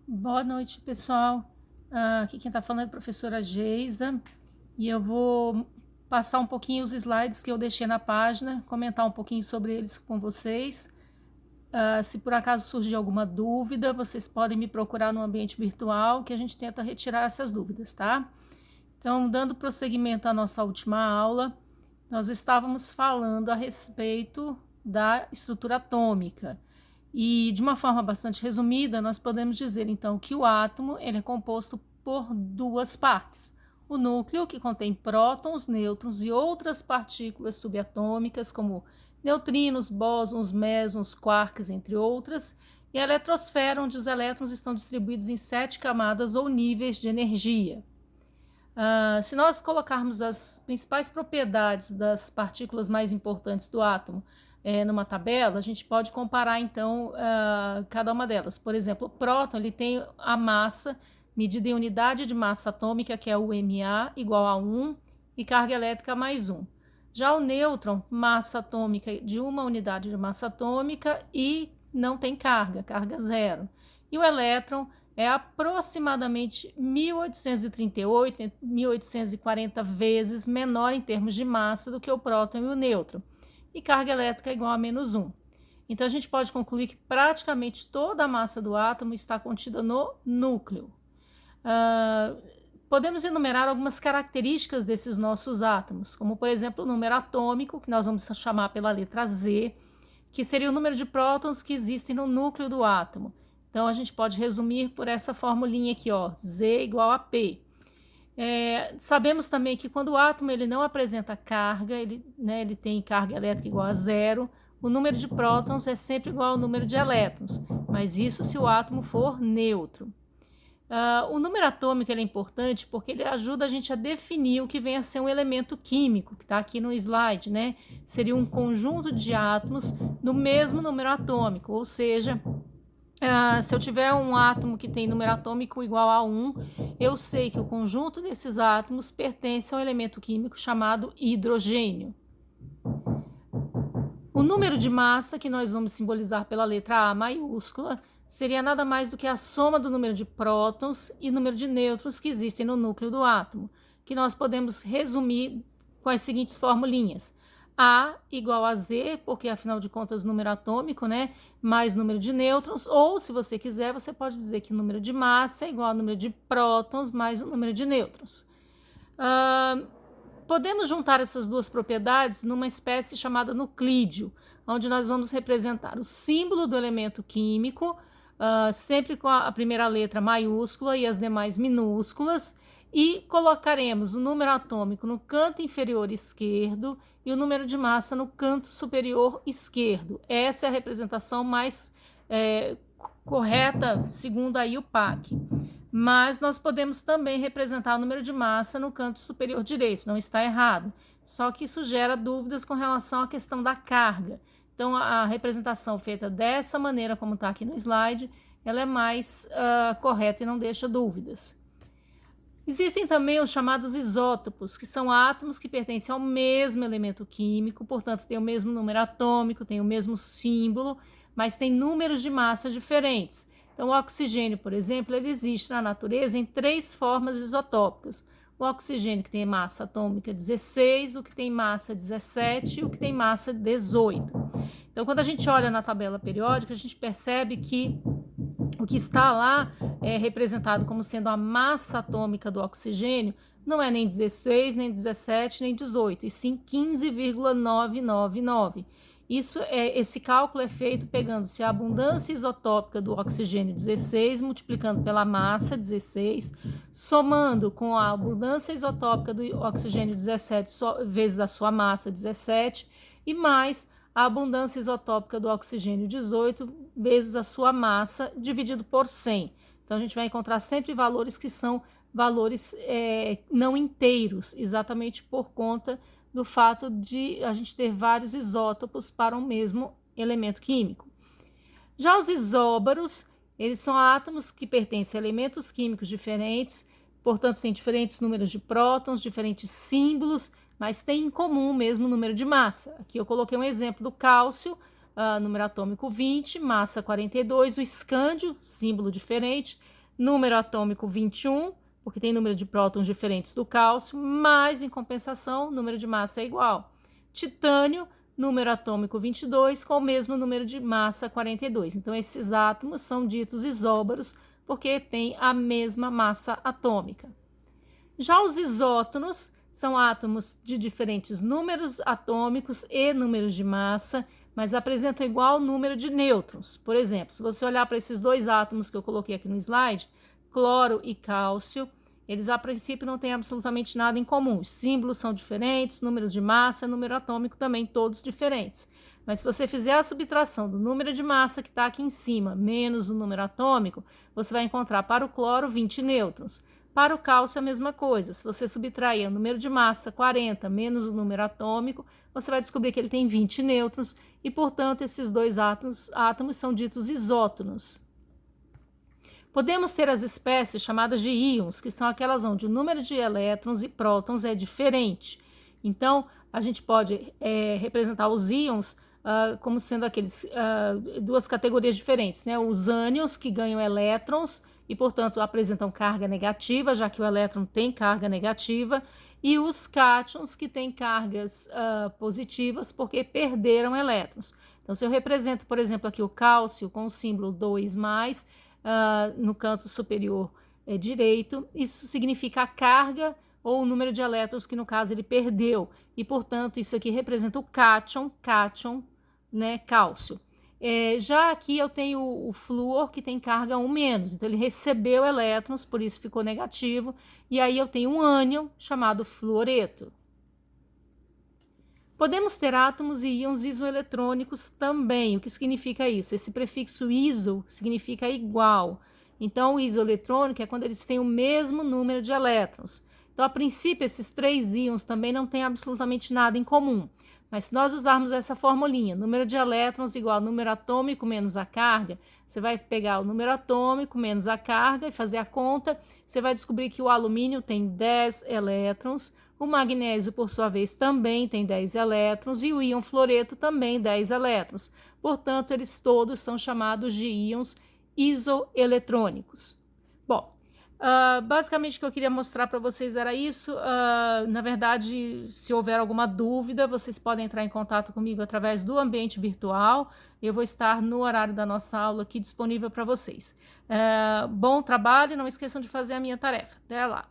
Boa noite, pessoal. Aqui quem está falando é a professora Geisa e eu vou passar um pouquinho os slides que eu deixei na página, comentar um pouquinho sobre eles com vocês. Se por acaso surgir alguma dúvida, vocês podem me procurar no ambiente virtual que a gente tenta retirar essas dúvidas, tá? Então, dando prosseguimento à nossa última aula, nós estávamos falando a respeito da estrutura atômica. E de uma forma bastante resumida, nós podemos dizer então que o átomo ele é composto por duas partes. O núcleo, que contém prótons, nêutrons e outras partículas subatômicas, como neutrinos, bósons, mesons, quarks, entre outras, e a eletrosfera, onde os elétrons estão distribuídos em 7 camadas ou níveis de energia. Se nós colocarmos as principais propriedades das partículas mais importantes do átomo numa tabela, a gente pode comparar então cada uma delas. Por exemplo, o próton ele tem a massa medida em unidade de massa atômica, que é o mA, igual a 1, e carga elétrica mais 1. Já o nêutron, massa atômica de uma unidade de massa atômica e não tem carga, carga zero. E o elétron é aproximadamente 1838, 1840 vezes menor em termos de massa do que o próton e o nêutron, e carga elétrica é igual a menos 1. Então, a gente pode concluir que praticamente toda a massa do átomo está contida no núcleo. Podemos enumerar algumas características desses nossos átomos, como, por exemplo, o número atômico, que nós vamos chamar pela letra Z, que seria o número de prótons que existem no núcleo do átomo. Então, a gente pode resumir por essa formulinha aqui, ó, Z igual a P. Sabemos também que quando o átomo ele não apresenta carga, ele tem carga elétrica igual a zero, o número de prótons é sempre igual ao número de elétrons, mas isso se o átomo for neutro. O número atômico ele é importante porque ele ajuda a gente a definir o que vem a ser um elemento químico, que está aqui no slide, né? Seria um conjunto de átomos do mesmo número atômico, ou seja, se eu tiver um átomo que tem número atômico igual a 1, eu sei que o conjunto desses átomos pertence a um elemento químico chamado hidrogênio. O número de massa, que nós vamos simbolizar pela letra A maiúscula, seria nada mais do que a soma do número de prótons e número de nêutrons que existem no núcleo do átomo, que nós podemos resumir com as seguintes formulinhas. A igual a Z, porque afinal de contas número atômico, né, mais número de nêutrons, ou se você quiser, você pode dizer que o número de massa é igual ao número de prótons mais o número de nêutrons. Podemos juntar essas duas propriedades numa espécie chamada nuclídeo, onde nós vamos representar o símbolo do elemento químico, sempre com a primeira letra maiúscula e as demais minúsculas, e colocaremos o número atômico no canto inferior esquerdo e o número de massa no canto superior esquerdo. Essa é a representação mais correta, segundo a IUPAC. Mas nós podemos também representar o número de massa no canto superior direito, não está errado. Só que isso gera dúvidas com relação à questão da carga. Então, a representação feita dessa maneira, como está aqui no slide, ela é mais correta e não deixa dúvidas. Existem também os chamados isótopos, que são átomos que pertencem ao mesmo elemento químico, portanto, têm o mesmo número atômico, têm o mesmo símbolo, mas têm números de massa diferentes. Então, o oxigênio, por exemplo, ele existe na natureza em 3 formas isotópicas. O oxigênio que tem massa atômica 16, o que tem massa 17 e o que tem massa 18. Então, quando a gente olha na tabela periódica, a gente percebe que o que está lá é representado como sendo a massa atômica do oxigênio, não é nem 16, nem 17, nem 18, e sim 15,999. Esse cálculo é feito pegando-se a abundância isotópica do oxigênio 16, multiplicando pela massa 16, somando com a abundância isotópica do oxigênio 17 vezes a sua massa 17, e mais a abundância isotópica do oxigênio 18 vezes a sua massa dividido por 100. Então, a gente vai encontrar sempre valores que são valores não inteiros, exatamente por conta do fato de a gente ter vários isótopos para um mesmo elemento químico. Já os isóbaros, eles são átomos que pertencem a elementos químicos diferentes, portanto, têm diferentes números de prótons, diferentes símbolos, mas têm em comum o mesmo número de massa. Aqui eu coloquei um exemplo do cálcio, número atômico 20, massa 42, o escândio, símbolo diferente, número atômico 21, porque tem número de prótons diferentes do cálcio, mas, em compensação, o número de massa é igual. Titânio, número atômico 22, com o mesmo número de massa 42. Então, esses átomos são ditos isóbaros, porque têm a mesma massa atômica. Já os isótonos são átomos de diferentes números atômicos e números de massa, mas apresentam igual número de nêutrons. Por exemplo, se você olhar para esses dois átomos que eu coloquei aqui no slide, cloro e cálcio, eles a princípio não têm absolutamente nada em comum. Os símbolos são diferentes, números de massa, número atômico também, todos diferentes. Mas se você fizer a subtração do número de massa que está aqui em cima, menos o número atômico, você vai encontrar para o cloro 20 nêutrons. Para o cálcio, a mesma coisa. Se você subtrair o número de massa, 40, menos o número atômico, você vai descobrir que ele tem 20 nêutrons e, portanto, esses dois átomos são ditos isótonos. Podemos ter as espécies chamadas de íons, que são aquelas onde o número de elétrons e prótons é diferente. Então, a gente pode representar os íons como sendo aqueles duas categorias diferentes, né? Os ânions, que ganham elétrons e, portanto, apresentam carga negativa, já que o elétron tem carga negativa, e os cátions, que têm cargas positivas, porque perderam elétrons. Então, se eu represento, por exemplo, aqui o cálcio com o símbolo 2+, no canto superior direito, isso significa a carga ou o número de elétrons que, no caso, ele perdeu. E, portanto, isso aqui representa o cátion, né, cálcio. Já aqui eu tenho o flúor, que tem carga 1-, então ele recebeu elétrons, por isso ficou negativo, e aí eu tenho um ânion chamado fluoreto. Podemos ter átomos e íons isoeletrônicos também. O que significa isso? Esse prefixo iso significa igual. Então, o isoeletrônico é quando eles têm o mesmo número de elétrons. Então, a princípio, esses três íons também não têm absolutamente nada em comum. Mas se nós usarmos essa formulinha, número de elétrons igual ao número atômico menos a carga, você vai pegar o número atômico menos a carga e fazer a conta. Você vai descobrir que o alumínio tem 10 elétrons, o magnésio, por sua vez, também tem 10 elétrons e o íon fluoreto também 10 elétrons. Portanto, eles todos são chamados de íons isoeletrônicos. Bom, basicamente o que eu queria mostrar para vocês era isso. Na verdade, se houver alguma dúvida, vocês podem entrar em contato comigo através do ambiente virtual. Eu vou estar no horário da nossa aula aqui disponível para vocês. Bom trabalho, não esqueçam de fazer a minha tarefa. Até lá!